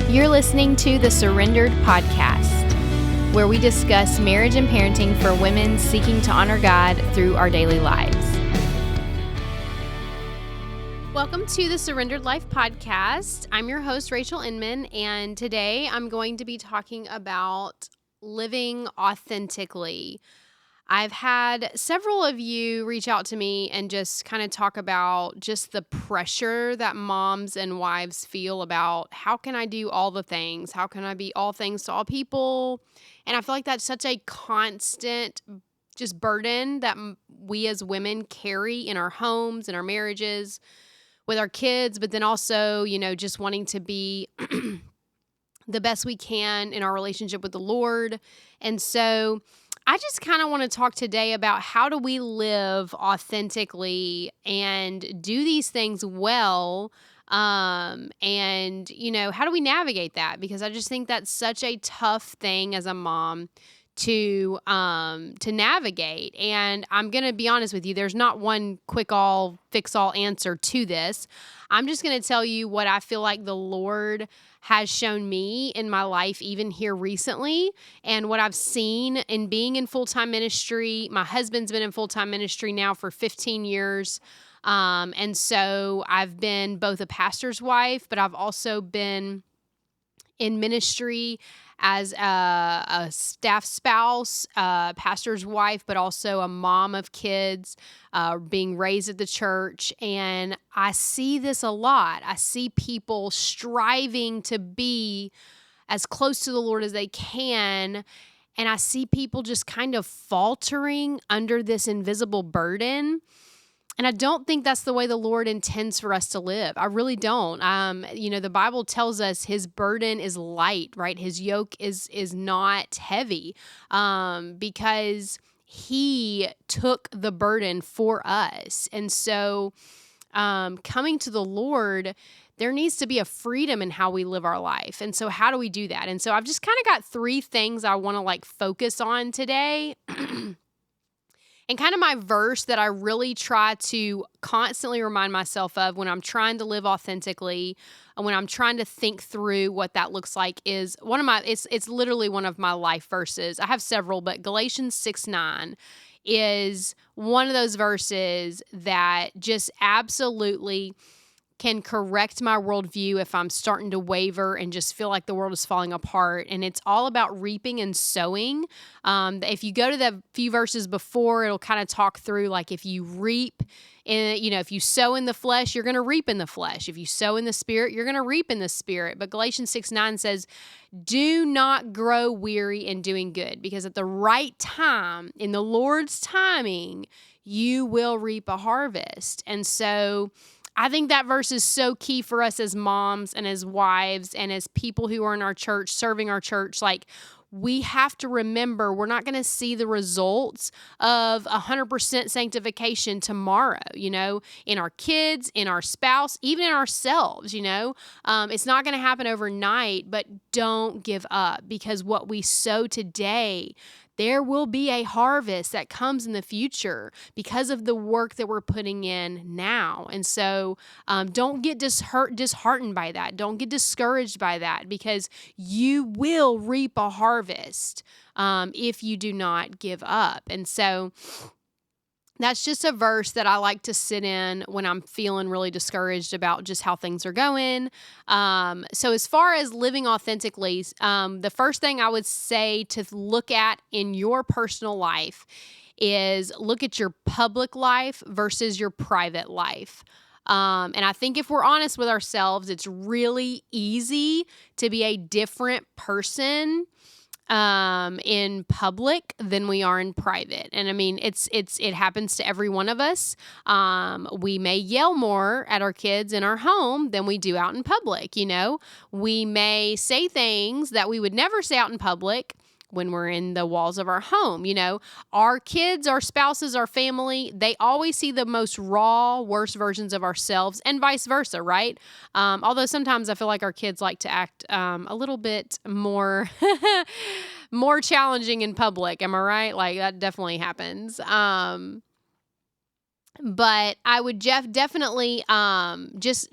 You're listening to the Surrendered Podcast, where we discuss marriage and parenting for women seeking to honor God through our daily lives. Welcome to the Surrendered Life Podcast. I'm your host, Rachel Inman, and today I'm going to be talking about living authentically. I've had several of you reach out to me and just kind of talk about just the pressure that moms and wives feel about how can I do all the things? How can I be all things to all people? And I feel like that's such a constant just burden that we as women carry in our homes, in our marriages, with our kids, but then also, just wanting to be the best we can in our relationship with the Lord. And so I just kind of want to talk today about how do we live authentically and do these things well, and how do we navigate that? Because I just think that's such a tough thing as a mom to navigate. And I'm going to be honest with you, there's not one quick all fix all answer to this. I'm just going to tell you what I feel like the Lord has shown me in my life, even here recently, and what I've seen in being in full-time ministry. My husband's been in full-time ministry now for 15 years. And so I've been both a pastor's wife, but I've also been in ministry as a staff spouse, pastor's wife, but also a mom of kids, being raised at the church. And I see this a lot. I see people striving to be as close to the Lord as they can. And I see people just kind of faltering under this invisible burden. And I don't think that's the way the Lord intends for us to live. I really don't. The Bible tells us his burden is light, right? His yoke is not heavy, because he took the burden for us. And so coming to the Lord, there needs to be a freedom in how we live our life. And so how do we do that? And so I've just kind of got three things I want to focus on today. And kind of my verse that I really try to constantly remind myself of when I'm trying to live authentically, and when I'm trying to think through what that looks like is it's literally one of my life verses. I have several, but Galatians 6:9 is one of those verses that just absolutely can correct my worldview if I'm starting to waver and just feel like the world is falling apart. And it's all about reaping and sowing. If you go to the few verses before, it'll kind of talk through if you reap if you sow in the flesh, you're going to reap in the flesh. If you sow in the spirit, you're going to reap in the spirit. But Galatians 6:9 says, do not grow weary in doing good, because at the right time, in the Lord's timing, you will reap a harvest. And so I think that verse is so key for us as moms and as wives and as people who are in our church, serving our church. We have to remember we're not going to see the results of 100% sanctification tomorrow, in our kids, in our spouse, even in ourselves, It's not going to happen overnight, but don't give up, because what we sow today, there will be a harvest that comes in the future because of the work that we're putting in now. And so don't get disheartened by that. Don't get discouraged by that, because you will reap a harvest if you do not give up. And so that's just a verse that I like to sit in when I'm feeling really discouraged about just how things are going. So as far as living authentically, the first thing I would say to look at in your personal life is look at your public life versus your private life. And I think if we're honest with ourselves, it's really easy to be a different person in public than we are in private. And I mean, it happens to every one of us. We may yell more at our kids in our home than we do out in public. We may say things that we would never say out in public when we're in the walls of our home. Our kids, our spouses, our family, they always see the most raw, worst versions of ourselves, and vice versa, right? Although sometimes I feel like our kids like to act a little bit more more challenging in public. Am I right? That definitely happens. But I would definitely just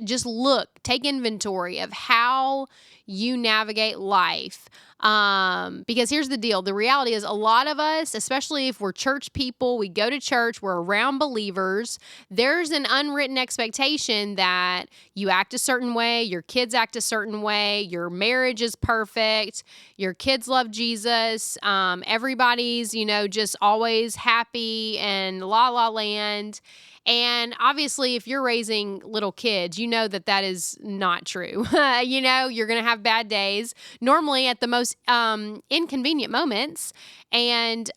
take inventory of how you navigate life. Because here's the deal. The reality is a lot of us, especially if we're church people, we go to church, we're around believers, there's an unwritten expectation that you act a certain way, your kids act a certain way, your marriage is perfect, your kids love Jesus, everybody's, just always happy and la la land. And obviously, if you're raising little kids, you know that is not true. You're going to have bad days, normally at the most inconvenient moments. And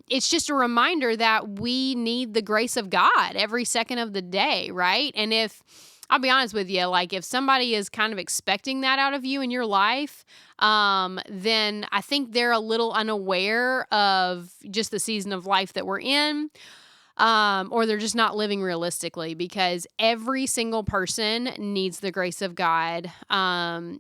it's just a reminder that we need the grace of God every second of the day, right? And I'll be honest with you, like if somebody is kind of expecting that out of you in your life, then I think they're a little unaware of just the season of life that we're in. Or they're just not living realistically, because every single person needs the grace of God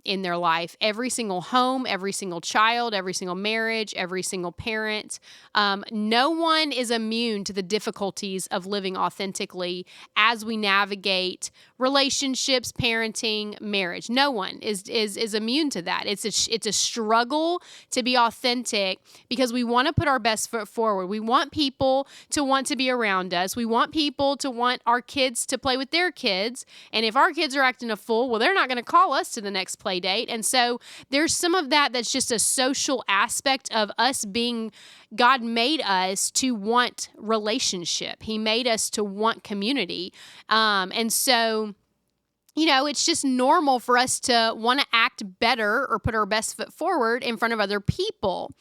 in their life. Every single home, every single child, every single marriage, every single parent. No one is immune to the difficulties of living authentically as we navigate relationships, parenting, marriage. No one is immune to that. It's a struggle to be authentic, because we want to put our best foot forward. We want people to want to be around us. We want people to want our kids to play with their kids. And if our kids are acting a fool, well, they're not going to call us to the next play date. And so there's some of that's just a social aspect of us being, God made us to want relationship. He made us to want community. And so, it's just normal for us to want to act better or put our best foot forward in front of other people.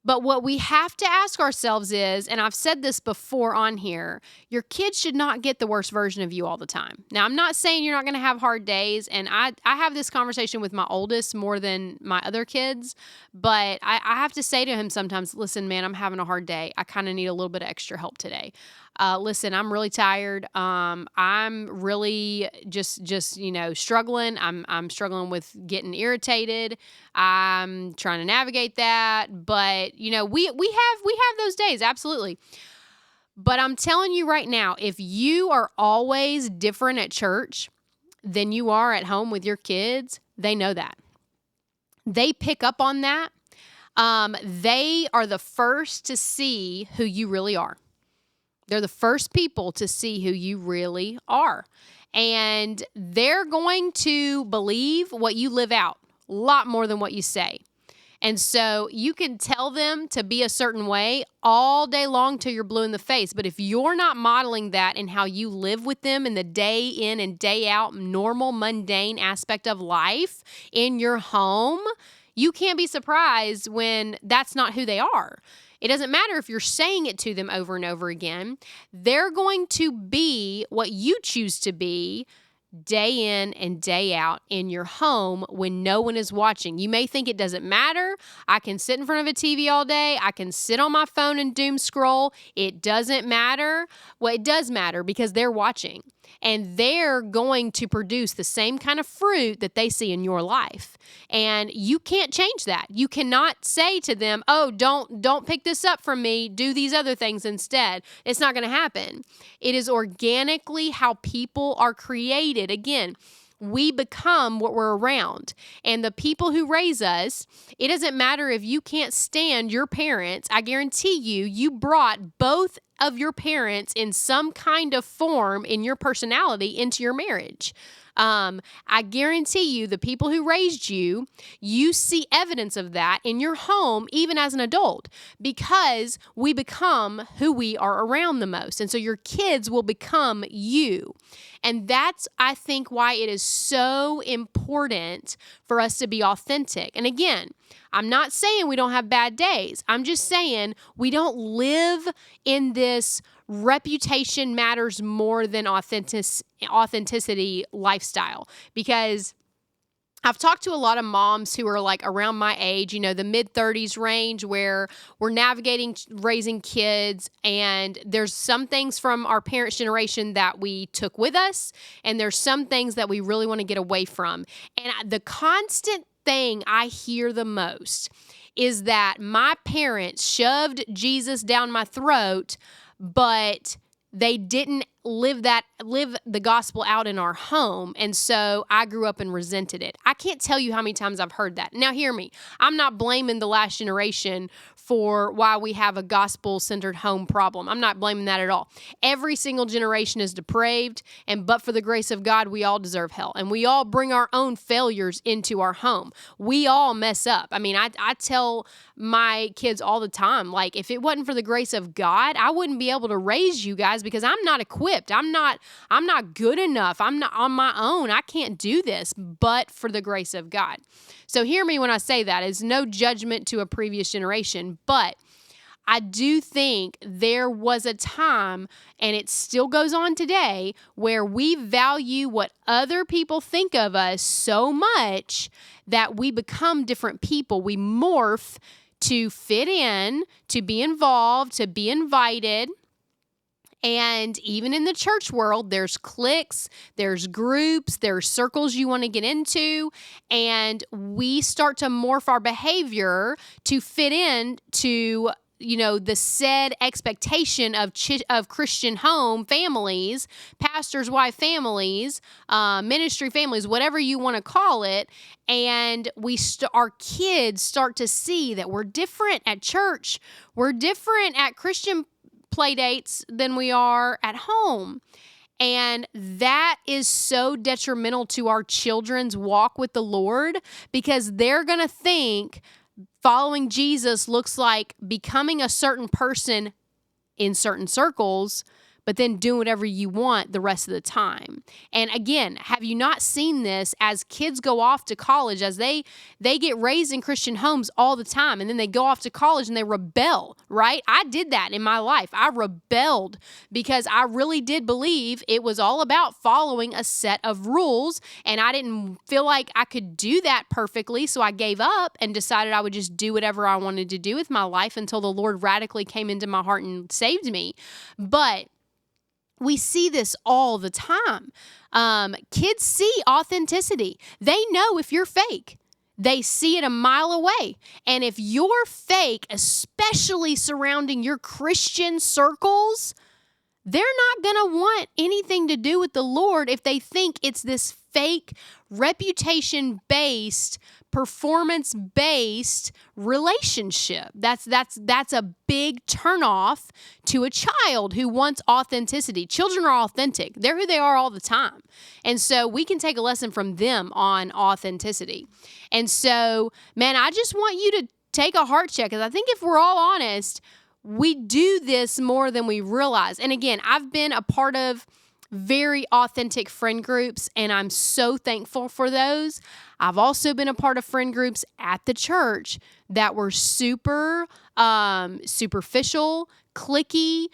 But what we have to ask ourselves is, and I've said this before on here, your kids should not get the worst version of you all the time. Now, I'm not saying you're not going to have hard days, and I have this conversation with my oldest more than my other kids, but I have to say to him sometimes, listen, man, I'm having a hard day. I kind of need a little bit of extra help today. Listen, I'm really tired. I'm really just struggling. I'm struggling with getting irritated. I'm trying to navigate that, but we have those days, absolutely. But I'm telling you right now, if you are always different at church than you are at home with your kids, they know that. They pick up on that. They are the first to see who you really are. They're the first people to see who you really are. And they're going to believe what you live out a lot more than what you say. And so you can tell them to be a certain way all day long till you're blue in the face. But if you're not modeling that in how you live with them in the day in and day out, normal, mundane aspect of life in your home, you can't be surprised when that's not who they are. It doesn't matter if you're saying it to them over and over again. They're going to be what you choose to be day in and day out in your home when no one is watching. You may think it doesn't matter. I can sit in front of a TV all day. I can sit on my phone and doom scroll. It doesn't matter. Well, it does matter because they're watching. And they're going to produce the same kind of fruit that they see in your life. And you can't change that. You cannot say to them, oh, don't pick this up from me. Do these other things instead. It's not going to happen. It is organically how people are created. Again, we become what we're around. And the people who raise us, it doesn't matter if you can't stand your parents. I guarantee you brought both of your parents in some kind of form in your personality into your marriage. I guarantee you the people who raised you, you see evidence of that in your home, even as an adult, because we become who we are around the most. And so your kids will become you. And that's, I think, why it is so important for us to be authentic. And again, I'm not saying we don't have bad days. I'm just saying we don't live in this reputation matters more than authenticity lifestyle. Because I've talked to a lot of moms who are like around my age, the mid-30s range, where we're navigating raising kids, and there's some things from our parents' generation that we took with us, and there's some things that we really want to get away from. And the constant thing I hear the most is that my parents shoved Jesus down my throat, but they didn't live the gospel out in our home. And so I grew up and resented it. I can't tell you how many times I've heard that. Now hear me. I'm not blaming the last generation for why we have a gospel-centered home problem. I'm not blaming that at all. Every single generation is depraved, and but for the grace of God, we all deserve hell. And we all bring our own failures into our home. We all mess up. I mean, I tell my kids all the time, like, if it wasn't for the grace of God, I wouldn't be able to raise you guys because I'm not equipped. I'm not good enough. I'm not on my own. I can't do this, but for the grace of God. So hear me when I say that. It's no judgment to a previous generation, but I do think there was a time, and it still goes on today, where we value what other people think of us so much that we become different people. We morph to fit in, to be involved, to be invited. And even in the church world, there's cliques, there's groups, there's circles you want to get into, and we start to morph our behavior to fit in to, the said expectation of Christian home families, pastor's wife families, ministry families, whatever you want to call it. And our kids start to see that we're different at church. We're different at Christian play dates than we are at home. And that is so detrimental to our children's walk with the Lord, because they're going to think following Jesus looks like becoming a certain person in certain circles, but then doing whatever you want the rest of the time. And again, have you not seen this as kids go off to college, as they get raised in Christian homes all the time, and then they go off to college and they rebel, right? I did that in my life. I rebelled because I really did believe it was all about following a set of rules, and I didn't feel like I could do that perfectly, so I gave up and decided I would just do whatever I wanted to do with my life until the Lord radically came into my heart and saved me. But we see this all the time. Kids see authenticity. They know if you're fake. They see it a mile away. And if you're fake, especially surrounding your Christian circles, they're not going to want anything to do with the Lord if they think it's this fake, reputation-based, performance-based relationship. That's a big turnoff to a child who wants authenticity. Children are authentic. They're who they are all the time. And so we can take a lesson from them on authenticity. And so, man, I just want you to take a heart check, because I think if we're all honest, we do this more than we realize. And again, I've been a part of very authentic friend groups, and I'm so thankful for those. I've also been a part of friend groups at the church that were super superficial, cliquey,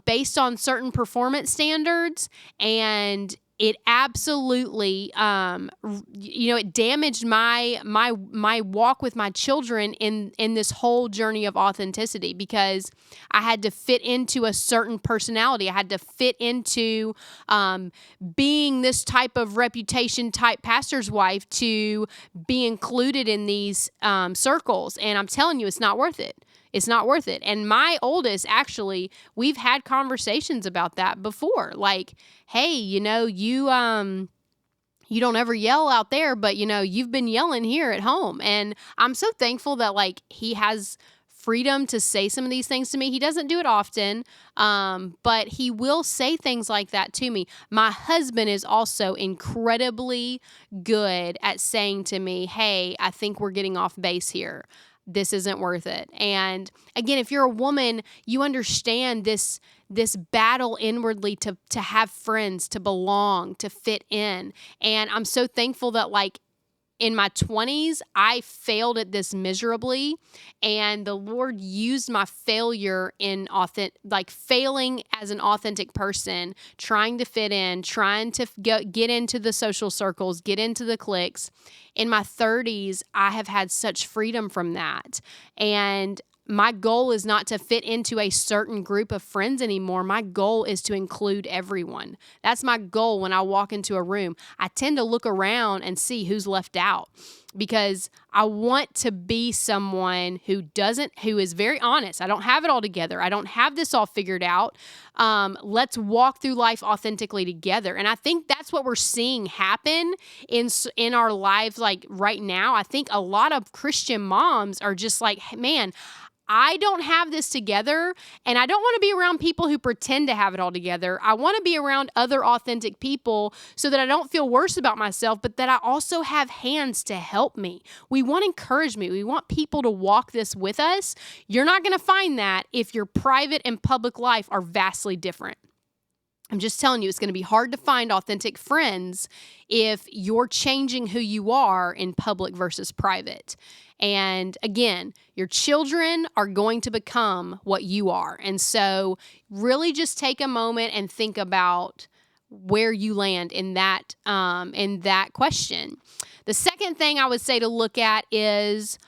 based on certain performance standards, and it absolutely, it damaged my walk with my children in this whole journey of authenticity, because I had to fit into a certain personality. I had to fit into being this type of reputation type pastor's wife to be included in these circles. And I'm telling you, it's not worth it. It's not worth it. And my oldest, actually, we've had conversations about that before. Like, hey, you don't ever yell out there, but you've been yelling here at home. And I'm so thankful that he has freedom to say some of these things to me. He doesn't do it often, but he will say things like that to me. My husband is also incredibly good at saying to me, hey, I think we're getting off base here. This isn't worth it. And again, if you're a woman, you understand this battle inwardly to have friends, to belong, to fit in. And I'm so thankful that in my 20s, I failed at this miserably, and the Lord used my failure in failing as an authentic person, trying to fit in, trying to get into the social circles, get into the cliques. In my 30s, I have had such freedom from that. And my goal is not to fit into a certain group of friends anymore. My goal is to include everyone. That's my goal when I walk into a room. I tend to look around and see who's left out. because I want to be someone who is very honest. I don't have it all together. I don't have this all figured out. Let's walk through life authentically together. And I think that's what we're seeing happen in our lives. Like right now, I think a lot of Christian moms are just like, man, I don't have this together, and I don't want to be around people who pretend to have it all together. I want to be around other authentic people so that I don't feel worse about myself, but that I also have hands to help me. We want encouragement. We want people to walk this with us. You're not going to find that if your private and public life are vastly different. I'm just telling you, it's going to be hard to find authentic friends if you're changing who you are in public versus private. And again, your children are going to become what you are. And so really just take a moment and think about where you land in that question. The second thing I would say to look at is,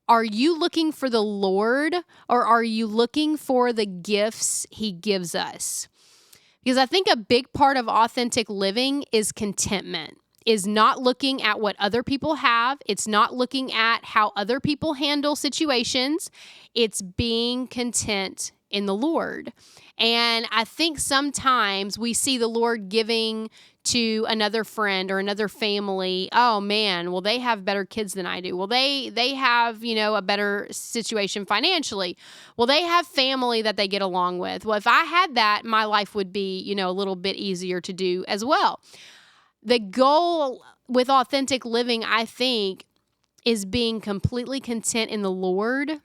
are you looking for the Lord, or are you looking for the gifts He gives us? Because I think a big part of authentic living is contentment, is not looking at what other people have. It's not looking at how other people handle situations. It's being content in the Lord. And I think sometimes we see the Lord giving to another friend or another family, oh man, well, they have better kids than I do. Well, they have, a better situation financially. Well, they have family that they get along with. Well, if I had that, my life would be, a little bit easier to do as well. The goal with authentic living, I think, is being completely content in the Lord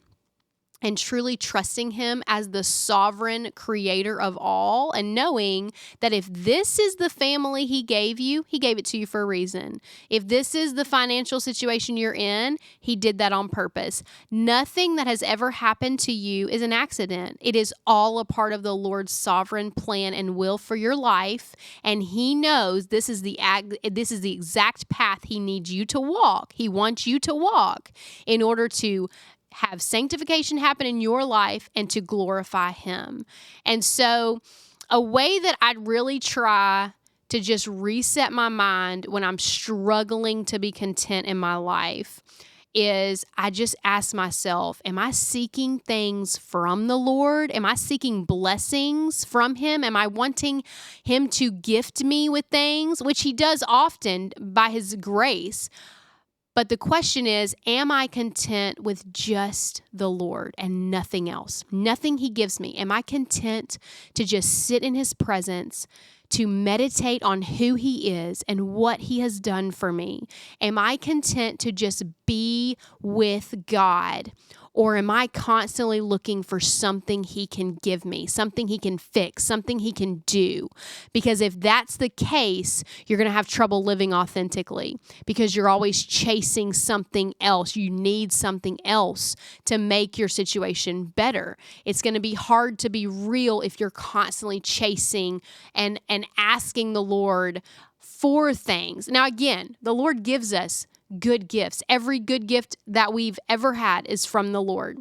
and truly trusting Him as the sovereign creator of all, and knowing that if this is the family He gave you, He gave it to you for a reason. If this is the financial situation you're in, He did that on purpose. Nothing that has ever happened to you is an accident. It is all a part of the Lord's sovereign plan and will for your life, and He knows this is the exact path He needs you to walk. He wants you to walk in order to have sanctification happen in your life and to glorify Him. And so a way that I'd really try to just reset my mind when I'm struggling to be content in my life is I just ask myself, am I seeking things from the Lord? Am I seeking blessings from Him? Am I wanting Him to gift me with things, which He does often by His grace? But the question is, am I content with just the Lord and nothing else? Nothing He gives me. Am I content to just sit in His presence, to meditate on who He is and what He has done for me? Am I content to just be with God? Or am I constantly looking for something He can give me, something He can fix, something He can do? Because if that's the case, you're going to have trouble living authentically because you're always chasing something else. You need something else to make your situation better. It's going to be hard to be real if you're constantly chasing and asking the Lord for things. Now, again, the Lord gives us good gifts. Every good gift that we've ever had is from the Lord.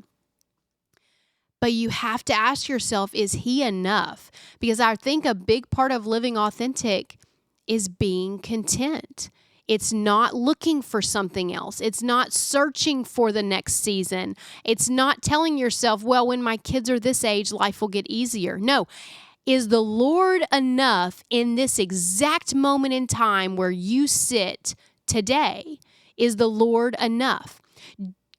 But you have to ask yourself, is He enough? Because I think a big part of living authentic is being content. It's not looking for something else. It's not searching for the next season. It's not telling yourself, well, when my kids are this age, life will get easier. No. Is the Lord enough in this exact moment in time where you sit today? Is the Lord enough?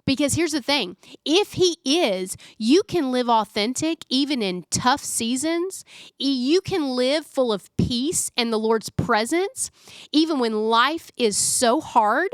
Because here's the thing. If He is, you can live authentic even in tough seasons. You can live full of peace and the Lord's presence even when life is so hard.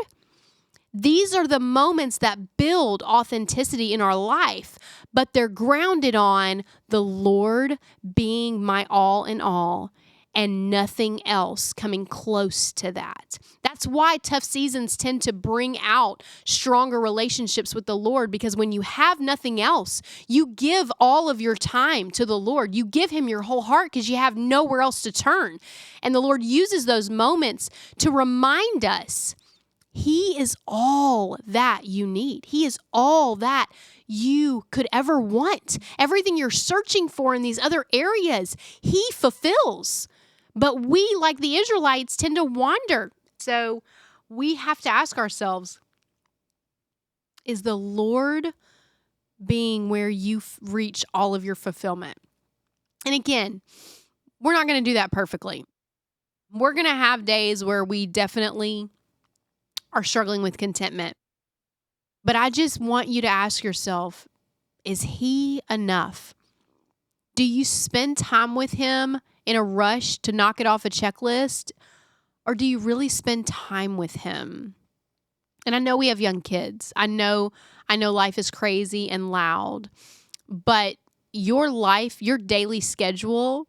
These are the moments that build authenticity in our life, but they're grounded on the Lord being my all in all and nothing else coming close to that. That's why tough seasons tend to bring out stronger relationships with the Lord, because when you have nothing else, you give all of your time to the Lord. You give Him your whole heart because you have nowhere else to turn. And the Lord uses those moments to remind us He is all that you need. He is all that you could ever want. Everything you're searching for in these other areas, He fulfills. But we, like the Israelites, tend to wander. So we have to ask ourselves, Is the Lord being where you reach all of your fulfillment? And again, we're not going to do that perfectly. We're going to have days where we definitely are struggling with contentment. But I just want you to ask yourself, is he enough? Do you spend time with him in a rush to knock it off a checklist? Or do you really spend time with him? And I know we have young kids. I know life is crazy and loud, but your life, your daily schedule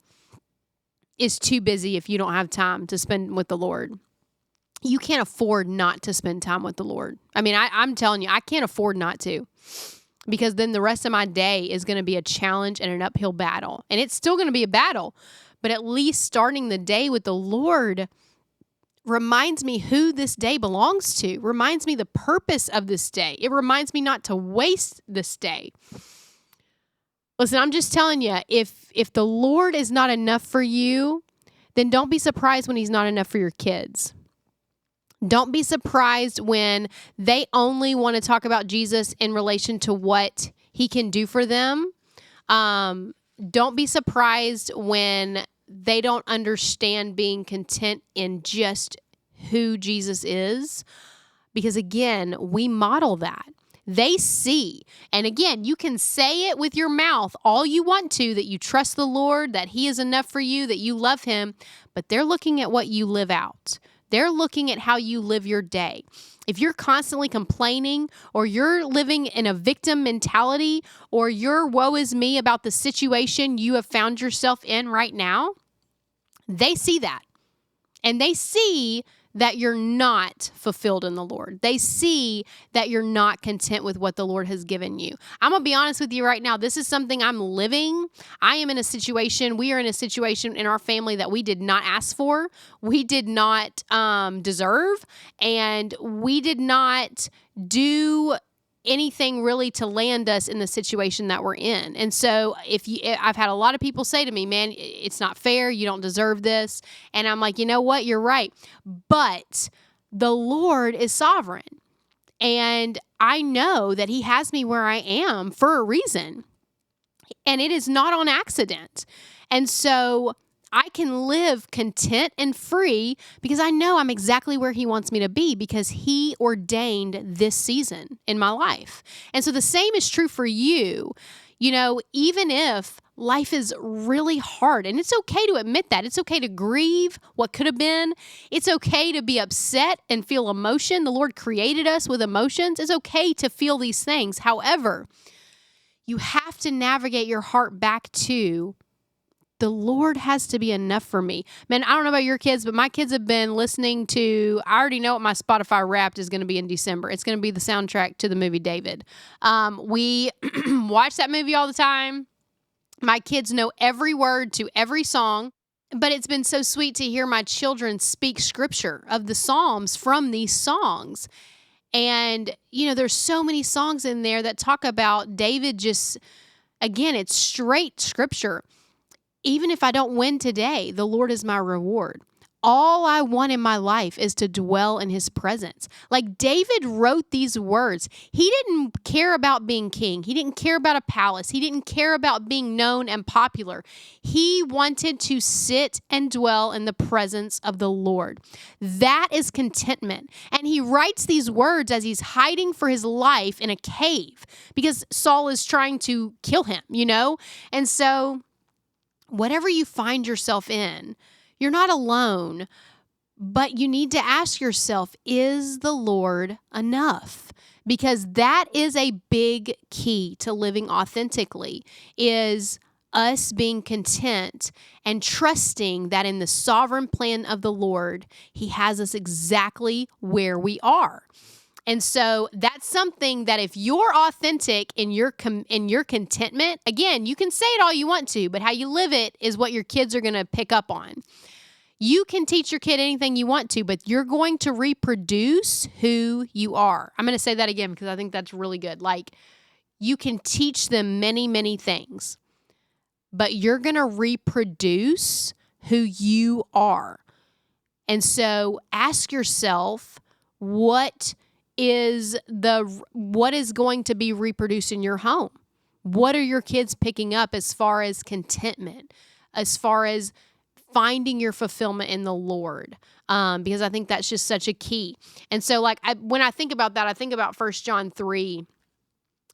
is too busy if you don't have time to spend with the Lord. You can't afford not to spend time with the Lord. I mean, I'm telling you, I can't afford not to, because then the rest of my day is going to be a challenge and an uphill battle. And it's still going to be a battle, but at least starting the day with the Lord reminds me who this day belongs to, reminds me the purpose of this day. It reminds me not to waste this day. Listen, I'm just telling you, if the Lord is not enough for you, then don't be surprised when he's not enough for your kids. Don't be surprised when they only want to talk about Jesus in relation to what he can do for them. Don't be surprised when they don't understand being content in just who Jesus is, because again, we model that. They see. And again, you can say it with your mouth all you want to, that you trust the Lord, that he is enough for you, that you love him, but they're looking at what you live out. They're looking at how you live your day. If you're constantly complaining, or you're living in a victim mentality, or you're woe is me about the situation you have found yourself in right now, they see that. And they see that you're not fulfilled in the Lord. They see that you're not content with what the Lord has given you. I'm going to be honest with you right now. This is something I'm living. We are in a situation in our family that we did not ask for. We did not deserve. And we did not do anything really to land us in the situation that we're in. And so I've had a lot of people say to me, man, it's not fair. You don't deserve this. And I'm like, you know what? You're right. But the Lord is sovereign. And I know that he has me where I am for a reason. And it is not on accident. And so I can live content and free because I know I'm exactly where he wants me to be, because he ordained this season in my life. And so the same is true for you. You know, even if life is really hard, and it's okay to admit that. It's okay to grieve what could have been. It's okay to be upset and feel emotion. The Lord created us with emotions. It's okay to feel these things. However, you have to navigate your heart back to, the Lord has to be enough for me. Man, I don't know about your kids, but my kids have been listening to, I already know what my Spotify Wrapped is going to be in December. It's going to be the soundtrack to the movie David. We watch that movie all the time. My kids know every word to every song, but it's been so sweet to hear my children speak scripture of the Psalms from these songs. And, you know, there's so many songs in there that talk about David. Just, again, it's straight scripture. Even if I don't win today, the Lord is my reward. All I want in my life is to dwell in his presence. Like David wrote these words. He didn't care about being king. He didn't care about a palace. He didn't care about being known and popular. He wanted to sit and dwell in the presence of the Lord. That is contentment. And he writes these words as he's hiding for his life in a cave because Saul is trying to kill him, you know? And so whatever you find yourself in, you're not alone, but you need to ask yourself, is the Lord enough? Because that is a big key to living authentically, is us being content and trusting that in the sovereign plan of the Lord, he has us exactly where we are. And so that's something that if you're authentic in your contentment, again, you can say it all you want to, but how you live it is what your kids are going to pick up on. You can teach your kid anything you want to, but you're going to reproduce who you are. I'm going to say that again because I think that's really good. Like, you can teach them many, many things, but you're going to reproduce who you are. And so ask yourself, what is what is going to be reproduced in your home? What are your kids picking up as far as contentment, as far as finding your fulfillment in the Lord? Because I think that's just such a key. And so when I think about that, I think about 1 John 3.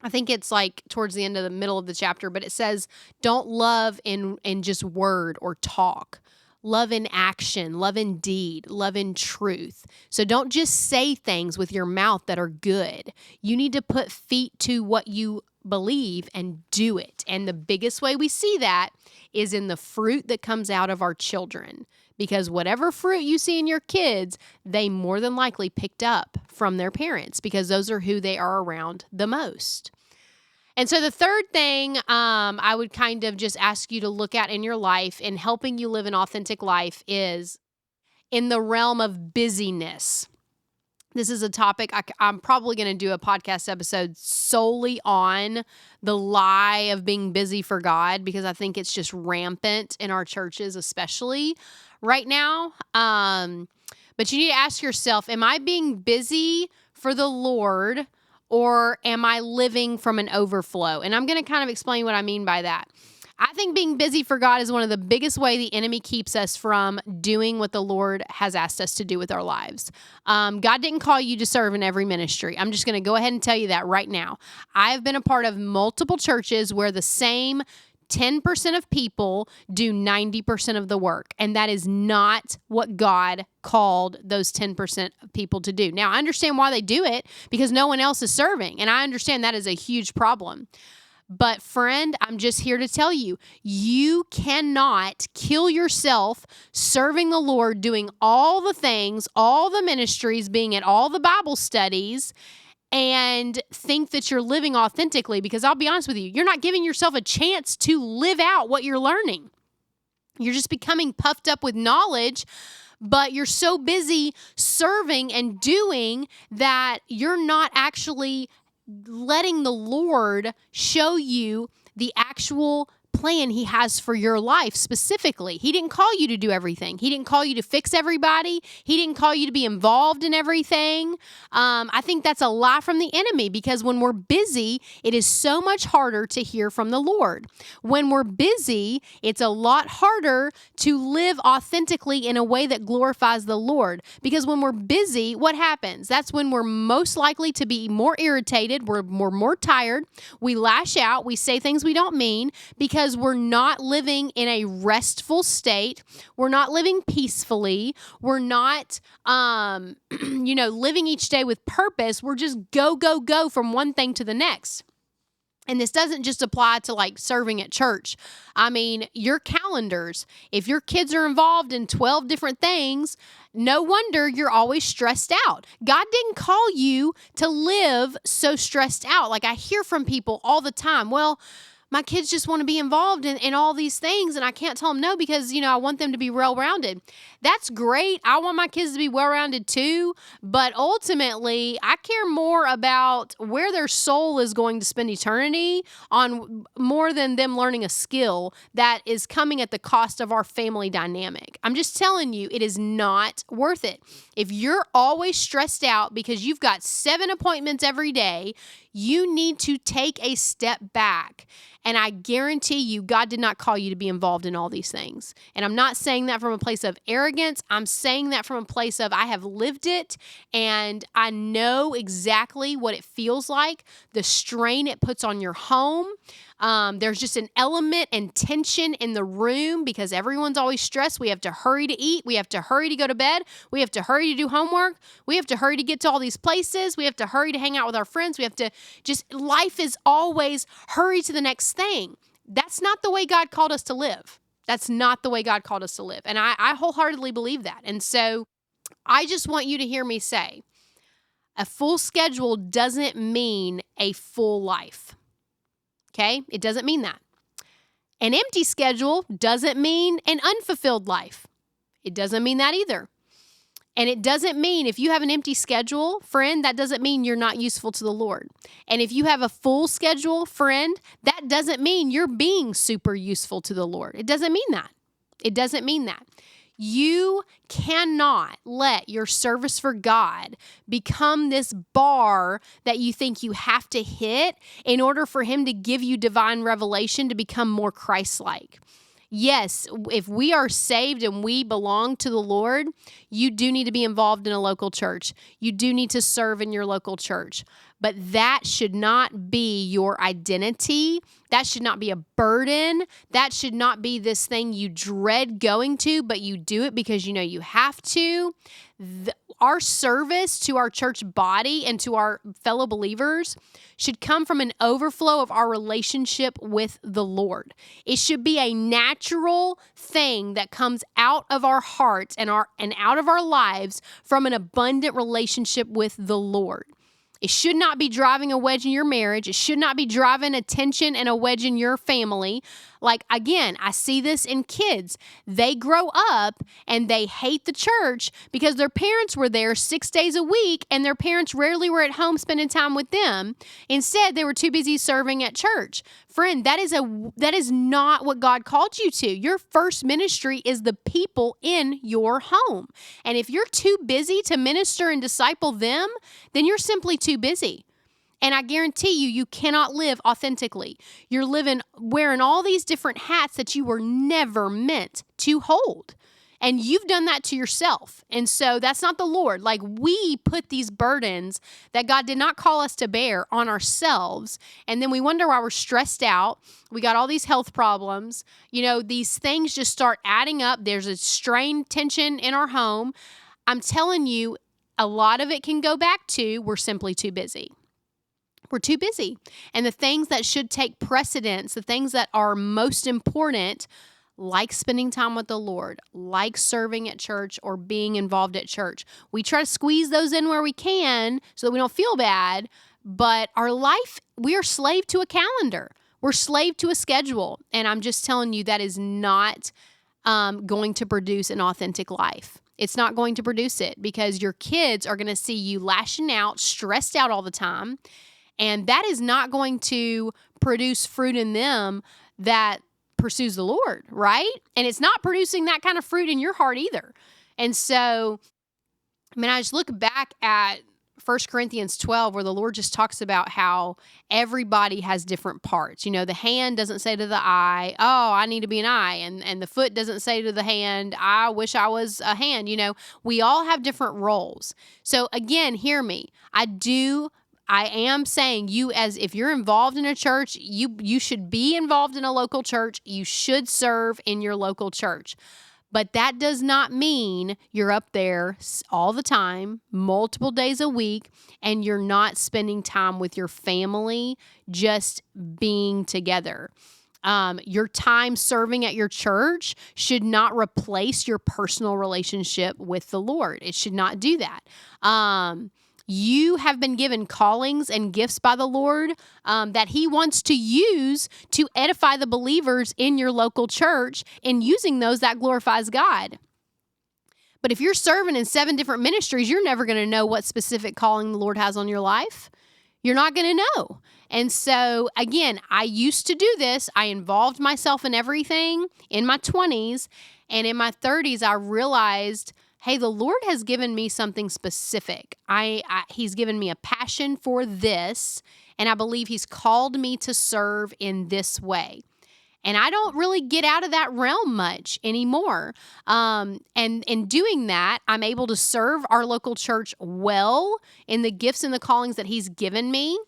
I think it's like towards the end of the middle of the chapter, but it says, don't love in just word or talk. Love in action, love in deed, love in truth. So don't just say things with your mouth that are good. You need to put feet to what you believe and do it. And the biggest way we see that is in the fruit that comes out of our children. Because whatever fruit you see in your kids, they more than likely picked up from their parents, because those are who they are around the most. And so the third thing I would kind of just ask you to look at in your life in helping you live an authentic life is in the realm of busyness. This is a topic I'm probably going to do a podcast episode solely on the lie of being busy for God, because I think it's just rampant in our churches, especially right now. But you need to ask yourself, am I being busy for the Lord, or am I living from an overflow? And I'm going to kind of explain what I mean by that. I think being busy for God is one of the biggest way the enemy keeps us from doing what the Lord has asked us to do with our lives. God didn't call you to serve in every ministry. I'm just going to go ahead and tell you that right now. I have been a part of multiple churches where the same 10% of people do 90% of the work. And that is not what God called those 10% of people to do. Now, I understand why they do it, because no one else is serving. And I understand that is a huge problem. But friend, I'm just here to tell you, you cannot kill yourself serving the Lord, doing all the things, all the ministries, being at all the Bible studies, and think that you're living authentically, because I'll be honest with you, you're not giving yourself a chance to live out what you're learning. You're just becoming puffed up with knowledge, but you're so busy serving and doing that you're not actually letting the Lord show you the actual plan he has for your life specifically. He didn't call you to do everything. He didn't call you to fix everybody. He didn't call you to be involved in everything. I think that's a lie from the enemy, because when we're busy, it is so much harder to hear from the Lord. When we're busy, it's a lot harder to live authentically in a way that glorifies the Lord. Because when we're busy, what happens? That's when we're most likely to be more irritated. We're more tired. We lash out. We say things we don't mean, because we're not living in a restful state. We're not living peacefully. We're not, living each day with purpose. We're just go from one thing to the next. And this doesn't just apply to like serving at church. I mean, your calendars, if your kids are involved in 12 different things, no wonder you're always stressed out. God didn't call you to live so stressed out. Like I hear from people all the time, well, my kids just want to be involved in all these things, and I can't tell them no because, I want them to be well-rounded. That's great. I want my kids to be well-rounded too, but ultimately, I care more about where their soul is going to spend eternity on more than them learning a skill that is coming at the cost of our family dynamic. I'm just telling you, it is not worth it. If you're always stressed out because you've got 7 appointments every day, you need to take a step back. And I guarantee you, God did not call you to be involved in all these things. And I'm not saying that from a place of arrogance. I'm saying that from a place of I have lived it, and I know exactly what it feels like, the strain it puts on your home. There's just an element and tension in the room because everyone's always stressed. We have to hurry to eat. We have to hurry to go to bed. We have to hurry to do homework. We have to hurry to get to all these places. We have to hurry to hang out with our friends. We have to life is always hurry to the next thing. That's not the way God called us to live. That's not the way God called us to live. And I wholeheartedly believe that. And so I just want you to hear me say, a full schedule doesn't mean a full life. Okay? It doesn't mean that. An empty schedule doesn't mean an unfulfilled life. It doesn't mean that either. And it doesn't mean if you have an empty schedule, friend, that doesn't mean you're not useful to the Lord. And if you have a full schedule, friend, that doesn't mean you're being super useful to the Lord. It doesn't mean that. It doesn't mean that. You cannot let your service for God become this bar that you think you have to hit in order for Him to give you divine revelation to become more Christ-like. Yes, if we are saved and we belong to the Lord, you do need to be involved in a local church. You do need to serve in your local church. But that should not be your identity. That should not be a burden. That should not be this thing you dread going to, but you do it because you know you have to. Our service to our church body and to our fellow believers should come from an overflow of our relationship with the Lord. It should be a natural thing that comes out of our hearts and out of our lives from an abundant relationship with the Lord. It should not be driving a wedge in your marriage. It should not be driving a tension and a wedge in your family. Like, again, I see this in kids. They grow up and they hate the church because their parents were there 6 days a week and their parents rarely were at home spending time with them. Instead, they were too busy serving at church. Friend, that is not what God called you to. Your first ministry is the people in your home. And if you're too busy to minister and disciple them, then you're simply too busy. And I guarantee you cannot live authentically. You're wearing all these different hats that you were never meant to hold. And you've done that to yourself. And so that's not the Lord. Like, we put these burdens that God did not call us to bear on ourselves. And then we wonder why we're stressed out. We got all these health problems. These things just start adding up. There's a strain, tension in our home. I'm telling you, a lot of it can go back to we're simply too busy. We're too busy. And the things that should take precedence, the things that are most important, like spending time with the Lord, like serving at church or being involved at church, we try to squeeze those in where we can so that we don't feel bad. But our life, we are slave to a calendar. We're slave to a schedule. And I'm just telling you, that is not going to produce an authentic life. It's not going to produce it because your kids are going to see you lashing out, stressed out all the time. And that is not going to produce fruit in them that pursues the Lord, right? And it's not producing that kind of fruit in your heart either. And so, I just look back at 1 Corinthians 12 where the Lord just talks about how everybody has different parts. The hand doesn't say to the eye, oh, I need to be an eye. And the foot doesn't say to the hand, I wish I was a hand. We all have different roles. So again, hear me. I am saying if you're involved in a church, you should be involved in a local church. You should serve in your local church. But that does not mean you're up there all the time, multiple days a week, and you're not spending time with your family, just being together. Your time serving at your church should not replace your personal relationship with the Lord. It should not do that. You have been given callings and gifts by the Lord that He wants to use to edify the believers in your local church, and using those, that glorifies God. But if you're serving in 7 different ministries, you're never going to know what specific calling the Lord has on your life. You're not going to know. And so, again, I used to do this. I involved myself in everything in my 20s, and in my 30s, I realized, hey, the Lord has given me something specific. He's given me a passion for this, and I believe He's called me to serve in this way. And I don't really get out of that realm much anymore. And in doing that, I'm able to serve our local church well in the gifts and the callings that He's given me.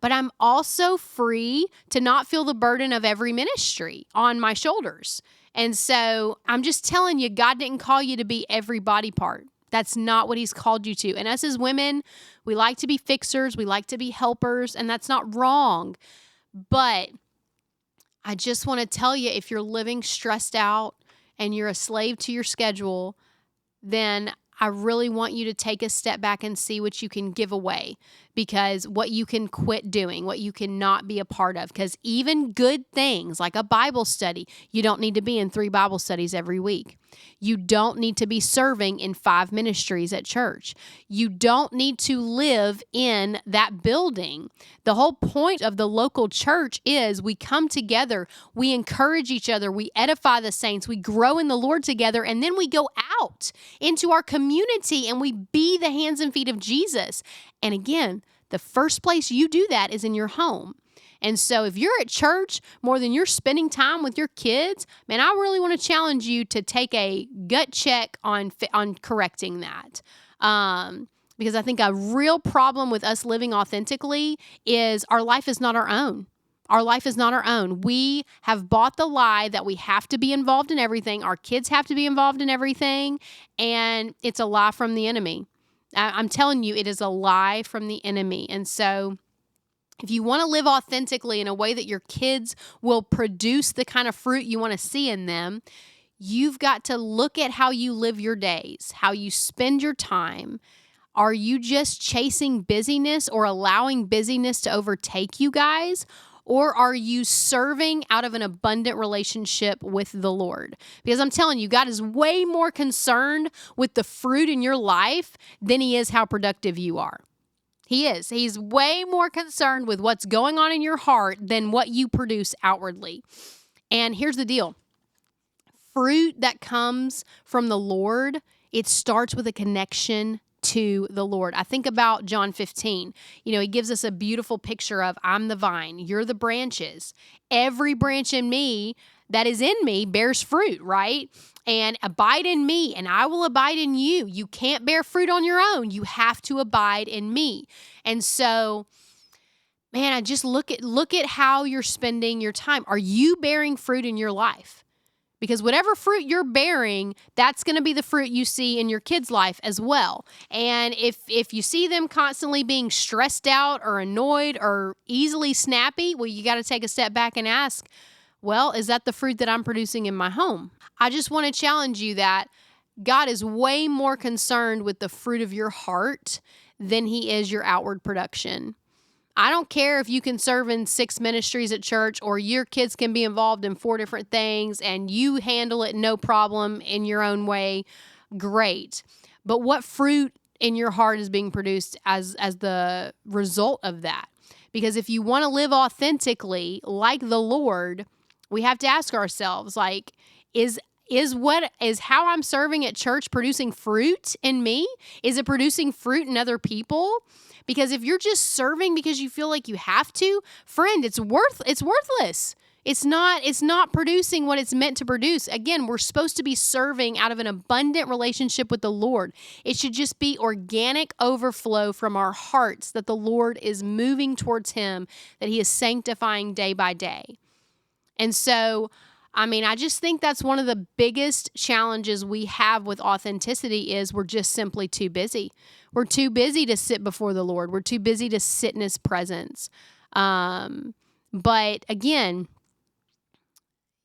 But I'm also free to not feel the burden of every ministry on my shoulders. And so I'm just telling you, God didn't call you to be every body part. That's not what He's called you to. And us as women, we like to be fixers. We like to be helpers. And that's not wrong. But I just want to tell you, if you're living stressed out and you're a slave to your schedule, then I really want you to take a step back and see what you can give away, because what you can quit doing, what you cannot be a part of. Because even good things like a Bible study, you don't need to be in 3 Bible studies every week. You don't need to be serving in 5 ministries at church. You don't need to live in that building. The whole point of the local church is we come together, we encourage each other, we edify the saints, we grow in the Lord together, and then we go out into our community and we be the hands and feet of Jesus. And again, the first place you do that is in your home. And so if you're at church more than you're spending time with your kids, man, I really want to challenge you to take a gut check on correcting that. Because I think a real problem with us living authentically is our life is not our own. Our life is not our own. We have bought the lie that we have to be involved in everything. Our kids have to be involved in everything. And it's a lie from the enemy. I'm telling you, it is a lie from the enemy. And so if you want to live authentically in a way that your kids will produce the kind of fruit you want to see in them, you've got to look at how you live your days, how you spend your time. Are you just chasing busyness or allowing busyness to overtake you guys? Or are you serving out of an abundant relationship with the Lord? Because I'm telling you, God is way more concerned with the fruit in your life than he is how productive you are. He is. He's way more concerned with what's going on in your heart than what you produce outwardly. And here's the deal. Fruit that comes from the Lord, it starts with a connection to the Lord. I think about John 15. He gives us a beautiful picture of I'm the vine, you're the branches. Every branch in me that is in me bears fruit, right? And abide in me, and I will abide in you. You can't bear fruit on your own. You have to abide in me. And so, man, I just look at how you're spending your time. Are you bearing fruit in your life? Because whatever fruit you're bearing, that's going to be the fruit you see in your kids' life as well. And if you see them constantly being stressed out or annoyed or easily snappy, well, you got to take a step back and ask, well, is that the fruit that I'm producing in my home? I just want to challenge you that God is way more concerned with the fruit of your heart than he is your outward production. I don't care if you can serve in 6 ministries at church or your kids can be involved in 4 different things and you handle it no problem in your own way. Great. But what fruit in your heart is being produced as the result of that? Because if you want to live authentically like the Lord, we have to ask ourselves, like, is how I'm serving at church producing fruit in me? Is it producing fruit in other people? Because if you're just serving because you feel like you have to, friend, it's worthless. It's not producing what it's meant to produce. Again, we're supposed to be serving out of an abundant relationship with the Lord. It should just be organic overflow from our hearts that the Lord is moving towards him, that he is sanctifying day by day. And so, I just think that's one of the biggest challenges we have with authenticity is we're just simply too busy. We're too busy to sit before the Lord. We're too busy to sit in his presence. But again,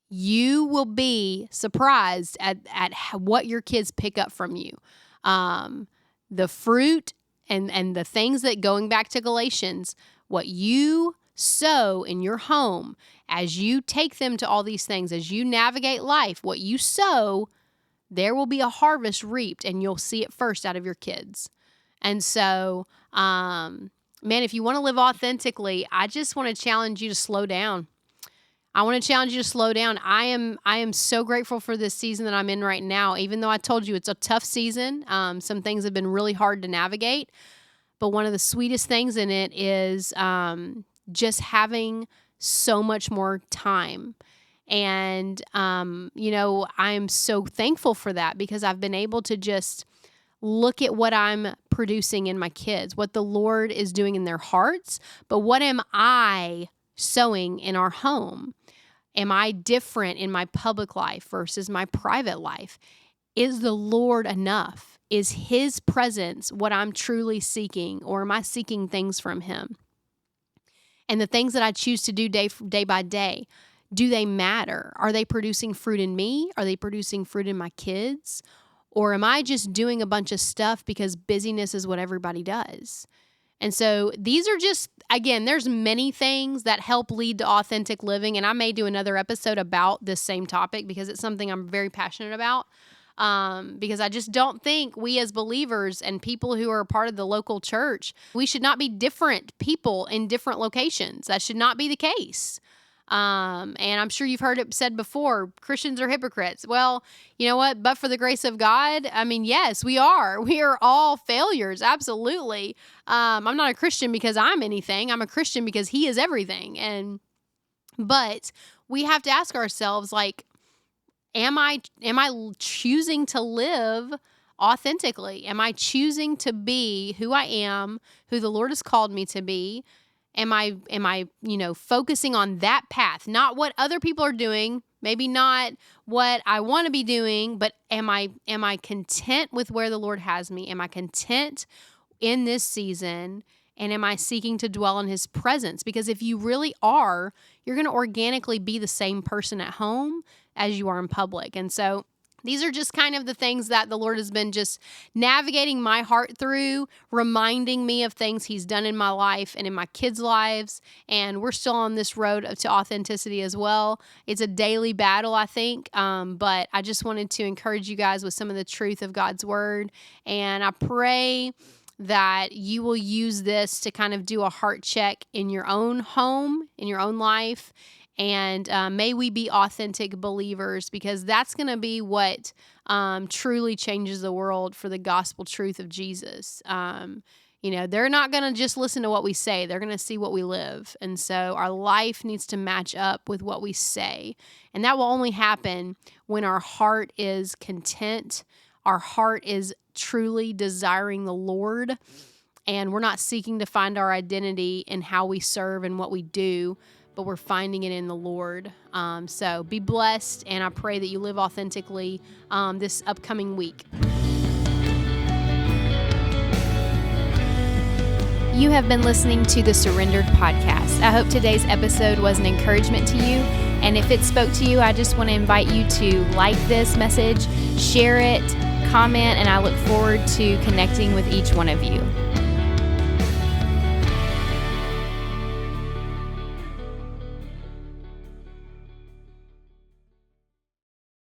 you will be surprised at what your kids pick up from you. The fruit and the things that, going back to Galatians, what you sow in your home, as you take them to all these things, as you navigate life, what you sow, there will be a harvest reaped, and you'll see it first out of your kids. And so, man, if you want to live authentically, I just want to challenge you to slow down. I want to challenge you to slow down. I am so grateful for this season that I'm in right now, even though I told you it's a tough season. Some things have been really hard to navigate, but one of the sweetest things in it is just having so much more time. And, I'm so thankful for that because I've been able to just look at what I'm producing in my kids, what the Lord is doing in their hearts, but what am I sowing in our home? Am I different in my public life versus my private life? Is the Lord enough? Is his presence what I'm truly seeking, or am I seeking things from him? And the things that I choose to do day by day, do they matter? Are they producing fruit in me? Are they producing fruit in my kids? Or am I just doing a bunch of stuff because busyness is what everybody does? And so these are just, again, there's many things that help lead to authentic living. And I may do another episode about this same topic because it's something I'm very passionate about. Because I just don't think we as believers and people who are part of the local church, we should not be different people in different locations. That should not be the case. And I'm sure you've heard it said before, Christians are hypocrites. Well, you know what? But for the grace of God, I mean, yes, we are. We are all failures. Absolutely. I'm not a Christian because I'm anything. I'm a Christian because He is everything. But we have to ask ourselves, like, am I choosing to live authentically? Am I choosing to be who I am, who the Lord has called me to be? Am I, focusing on that path, not what other people are doing, maybe not what I want to be doing, but am I content with where the Lord has me? Am I content in this season? And am I seeking to dwell in His presence? Because if you really are, you're going to organically be the same person at home as you are in public. And so these are just kind of the things that the Lord has been just navigating my heart through, reminding me of things He's done in my life and in my kids' lives. And we're still on this road to authenticity as well. It's a daily battle, I think. But I just wanted to encourage you guys with some of the truth of God's word. And I pray that you will use this to kind of do a heart check in your own home, in your own life. And may we be authentic believers, because that's going to be what truly changes the world for the gospel truth of Jesus. They're not going to just listen to what we say. They're going to see what we live. And so our life needs to match up with what we say. And that will only happen when our heart is content. Our heart is truly desiring the Lord. And we're not seeking to find our identity in how we serve and what we do, but we're finding it in the Lord. So be blessed, and I pray that you live authentically this upcoming week. You have been listening to the Surrendered Podcast. I hope today's episode was an encouragement to you. And if it spoke to you, I just want to invite you to like this message, share it, comment, and I look forward to connecting with each one of you.